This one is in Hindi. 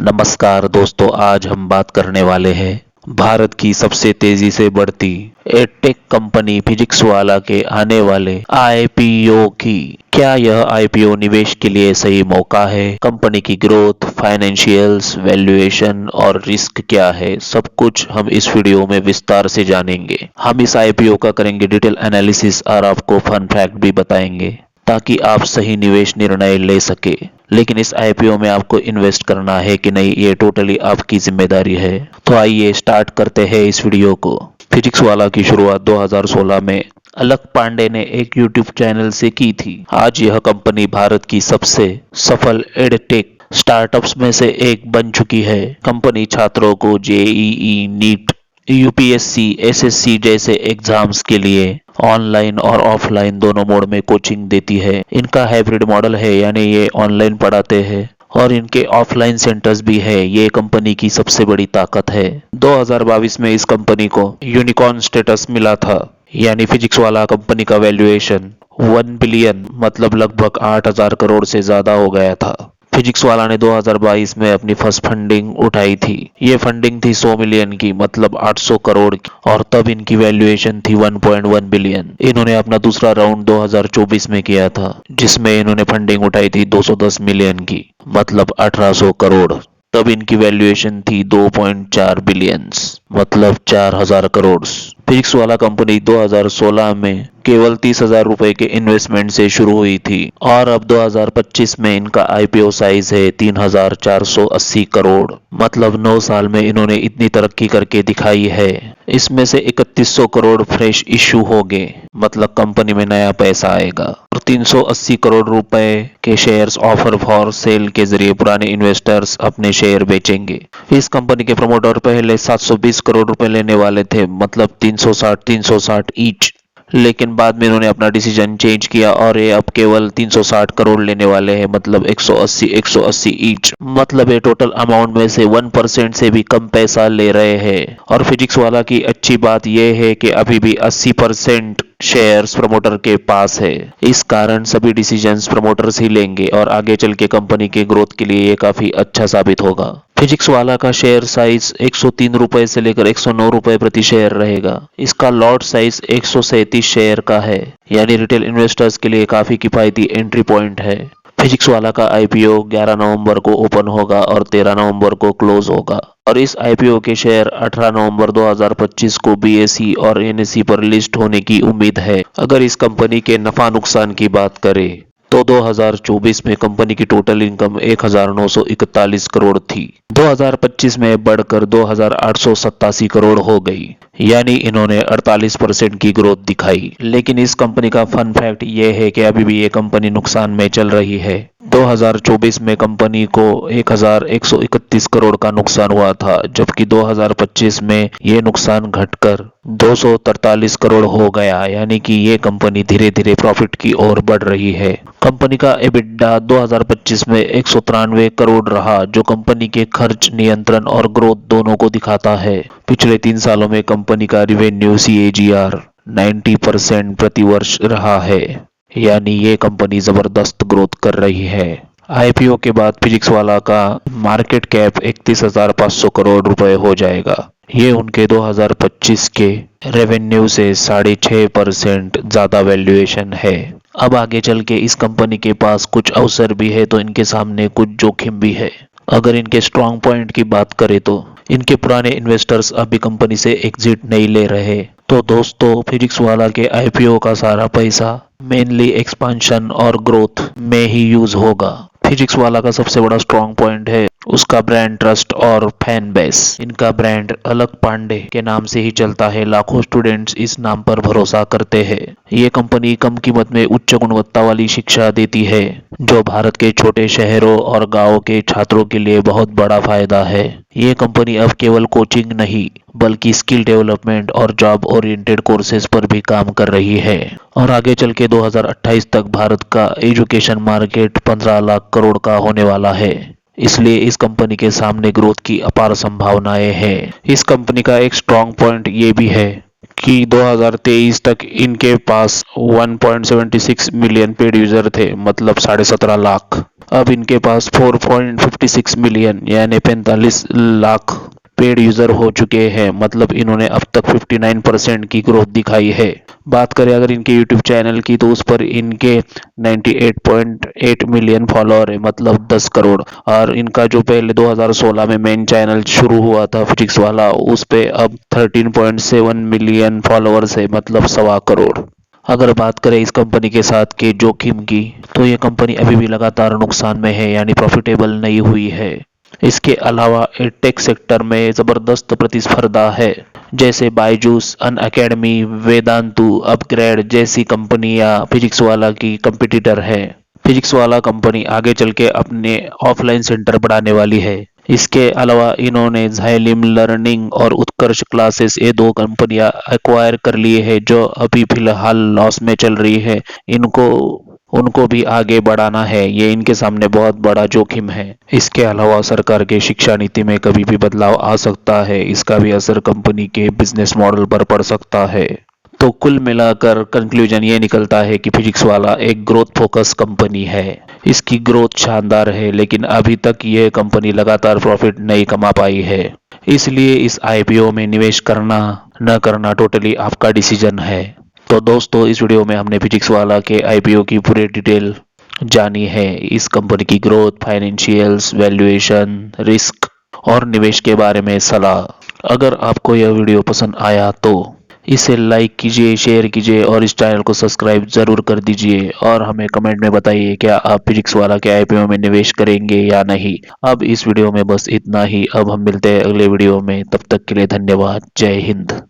नमस्कार दोस्तों, आज हम बात करने वाले हैं भारत की सबसे तेजी से बढ़ती एडटेक कंपनी फिजिक्स वाला के आने वाले आईपीओ की। क्या यह आईपीओ निवेश के लिए सही मौका है? कंपनी की ग्रोथ, फाइनेंशियल्स, वैल्यूएशन और रिस्क क्या है, सब कुछ हम इस वीडियो में विस्तार से जानेंगे। हम इस आईपीओ का करेंगे डिटेल एनालिसिस और आपको फन फैक्ट भी बताएंगे ताकि आप सही निवेश निर्णय ले सके। लेकिन इस आईपीओ में आपको इन्वेस्ट करना है कि नहीं, ये टोटली आपकी जिम्मेदारी है। तो आइए स्टार्ट करते हैं इस वीडियो को। फिजिक्स वाला की शुरुआत 2016 में अलक पांडे ने एक यूट्यूब चैनल से की थी। आज यह कंपनी भारत की सबसे सफल एडटेक स्टार्टअप्स में से एक बन चुकी है। कंपनी छात्रों को जेईई, नीट, यूपीएससी, एसएससी जैसे एग्जाम्स के लिए ऑनलाइन और ऑफलाइन दोनों मोड में कोचिंग देती है। इनका हाइब्रिड मॉडल है, यानी ये ऑनलाइन पढ़ाते हैं और इनके ऑफलाइन सेंटर्स भी है। ये कंपनी की सबसे बड़ी ताकत है। 2022 में इस कंपनी को यूनिकॉर्न स्टेटस मिला था, यानी फिजिक्स वाला कंपनी का वैल्यूएशन 1 बिलियन मतलब लगभग 8,000 करोड़ से ज्यादा हो गया था। फिजिक्स वाला ने 2022 में अपनी फर्स्ट फंडिंग उठाई थी। ये फंडिंग थी 100 मिलियन की मतलब 800 करोड़ की, और तब इनकी वैल्यूएशन थी 1.1 बिलियन। इन्होंने अपना दूसरा राउंड 2024 में किया था, जिसमें इन्होंने फंडिंग उठाई थी 210 मिलियन की मतलब 1800 करोड़। तब इनकी वैल्यूएशन थी 2.4 बिलियंस मतलब 4000 करोड़। फिजिक्स वाला कंपनी 2016 में केवल 30,000 रुपए के इन्वेस्टमेंट से शुरू हुई थी और अब 2025 में इनका आईपीओ साइज है 3,480 करोड़। मतलब 9 साल में इन्होंने इतनी तरक्की करके दिखाई है। इसमें से 3100 करोड़ फ्रेश इश्यू हो गए, मतलब कंपनी में नया पैसा आएगा, और 380 करोड़ रुपए के शेयर्स ऑफर फॉर सेल के जरिए पुराने इन्वेस्टर्स अपने शेयर बेचेंगे। इस कंपनी के प्रमोटर पहले 720 करोड़ रुपए लेने वाले थे, मतलब 360 ईच, लेकिन बाद में इन्होंने अपना डिसीजन चेंज किया और ये अब केवल 360 करोड़ लेने वाले हैं, मतलब 180 ईच। मतलब ये टोटल अमाउंट में से 1% से भी कम पैसा ले रहे हैं। और फिजिक्स वाला की अच्छी बात यह है कि अभी भी 80% शेयर्स प्रमोटर के पास है। इस कारण सभी डिसीजंस प्रमोटर्स ही लेंगे और आगे चल के कंपनी के ग्रोथ के लिए ये काफी अच्छा साबित होगा। फिजिक्स वाला का शेयर साइज 103 रुपए से लेकर 109 रुपए प्रति शेयर रहेगा। इसका लॉट साइज 137 शेयर का है, यानी रिटेल इन्वेस्टर्स के लिए काफी किफायती एंट्री पॉइंट है। फिजिक्स वाला का आईपीओ 11 नवंबर को ओपन होगा और 13 नवंबर को क्लोज होगा, और इस आईपीओ के शेयर 18 नवंबर 2025 को बीएसई और एनएसई पर लिस्ट होने की उम्मीद है। अगर इस कंपनी के नफा नुकसान की बात करें तो 2024 में कंपनी की टोटल इनकम 1941 करोड़ थी। 2025 में बढ़कर 2887 करोड़ हो गई, यानी इन्होंने 48% की ग्रोथ दिखाई। लेकिन इस कंपनी का फन फैक्ट ये है कि अभी भी ये कंपनी नुकसान में चल रही है। 2024 में कंपनी को 1131 करोड़ का नुकसान हुआ था, जबकि 2025 में ये नुकसान घटकर 243 करोड़ हो गया, यानी कि ये कंपनी धीरे धीरे प्रॉफिट की ओर बढ़ रही है। कंपनी का एबिटडा 2025 में 193 करोड़ रहा, जो कंपनी के खर्च नियंत्रण और ग्रोथ दोनों को दिखाता है। पिछले 3 सालों में कंपनी का रिवेन्यू CAGR 90% प्रति वर्ष रहा है, यानी ये कंपनी जबरदस्त ग्रोथ कर रही है। आईपीओ के बाद फिजिक्स वाला का मार्केट कैप 31,500 करोड़ रुपए हो जाएगा। ये उनके 2025 के रेवेन्यू से 6.5% ज्यादा वैल्यूएशन है। अब आगे चल के इस कंपनी के पास कुछ अवसर भी है तो इनके सामने कुछ जोखिम भी है। अगर इनके स्ट्रॉन्ग पॉइंट की बात करें तो इनके पुराने इन्वेस्टर्स अभी कंपनी से एग्जिट नहीं ले रहे। तो दोस्तों, फिजिक्स वाला के आईपीओ का सारा पैसा मेनली एक्सपांशन और ग्रोथ में ही यूज होगा। फिजिक्स वाला का सबसे बड़ा स्ट्रॉन्ग पॉइंट है उसका ब्रांड ट्रस्ट और फैन बेस। इनका ब्रांड अलक पांडे के नाम से ही चलता है, लाखों स्टूडेंट्स इस नाम पर भरोसा करते हैं। ये कंपनी कम कीमत में उच्च गुणवत्ता वाली शिक्षा देती है, जो भारत के छोटे शहरों और गांवों के छात्रों के लिए बहुत बड़ा फायदा है। ये कंपनी अब केवल कोचिंग नहीं बल्कि स्किल डेवलपमेंट और जॉब ओरिएंटेड कोर्सेज पर भी काम कर रही है, और आगे चल के 2028 तक भारत का एजुकेशन मार्केट 15 लाख करोड़ का होने वाला है। इसलिए इस कंपनी के सामने ग्रोथ की अपार संभावनाएं हैं। इस कंपनी का एक स्ट्रॉन्ग पॉइंट ये भी है कि 2023 तक इनके पास 1.76 मिलियन पेड यूजर थे, मतलब 17.5 लाख, अब इनके पास 4.56 मिलियन यानी 45 लाख पेड यूजर हो चुके हैं। मतलब इन्होंने अब तक 59% की ग्रोथ दिखाई है। बात करें अगर इनके यूट्यूब चैनल की तो उस पर इनके 98.8 मिलियन फॉलोअर है, मतलब 10 करोड़। और इनका जो पहले 2016 में मेन चैनल शुरू हुआ था फिजिक्स वाला, उस पे अब 13.7 मिलियन फॉलोअर्स है, मतलब 1.25 करोड़। अगर बात करें इस कंपनी के साथ के जोखिम की, तो ये कंपनी अभी भी लगातार नुकसान में है, यानी प्रॉफिटेबल नहीं हुई है। इसके अलावा टेक सेक्टर में जबरदस्त प्रतिस्पर्धा है, जैसे बायजूस, अन अकेडमी, वेदांतु, अपग्रेड जैसी कंपनियां फिजिक्स वाला की कंपटीटर है। फिजिक्स वाला कंपनी आगे चल के अपने ऑफलाइन सेंटर बढ़ाने वाली है। इसके अलावा इन्होंने झाइलिम लर्निंग और उत्कर्ष क्लासेस, ये दो कंपनियां एक्वायर कर ली है जो अभी फिलहाल लॉस में चल रही है। इनको उनको भी आगे बढ़ाना है, ये इनके सामने बहुत बड़ा जोखिम है। इसके अलावा सरकार के शिक्षा नीति में कभी भी बदलाव आ सकता है, इसका भी असर कंपनी के बिजनेस मॉडल पर पड़ सकता है। तो कुल मिलाकर कंक्लूजन ये निकलता है कि फिजिक्स वाला एक ग्रोथ फोकस कंपनी है। इसकी ग्रोथ शानदार है, लेकिन अभी तक यह कंपनी लगातार प्रॉफिट नहीं कमा पाई है। इसलिए इस आईपीओ में निवेश करना न करना टोटली आपका डिसीजन है। तो दोस्तों, इस वीडियो में हमने फिजिक्स वाला के आईपीओ की पूरी डिटेल जानी है। इस कंपनी की ग्रोथ, फाइनेंशियल्स, वैल्यूएशन, रिस्क और निवेश के बारे में सलाह। अगर आपको यह वीडियो पसंद आया तो इसे लाइक कीजिए, शेयर कीजिए और इस चैनल को सब्सक्राइब जरूर कर दीजिए। और हमें कमेंट में बताइए क्या आप फिजिक्स वाला के आईपीओ में निवेश करेंगे या नहीं। अब इस वीडियो में बस इतना ही। अब हम मिलते हैं अगले वीडियो में, तब तक के लिए धन्यवाद। जय हिंद।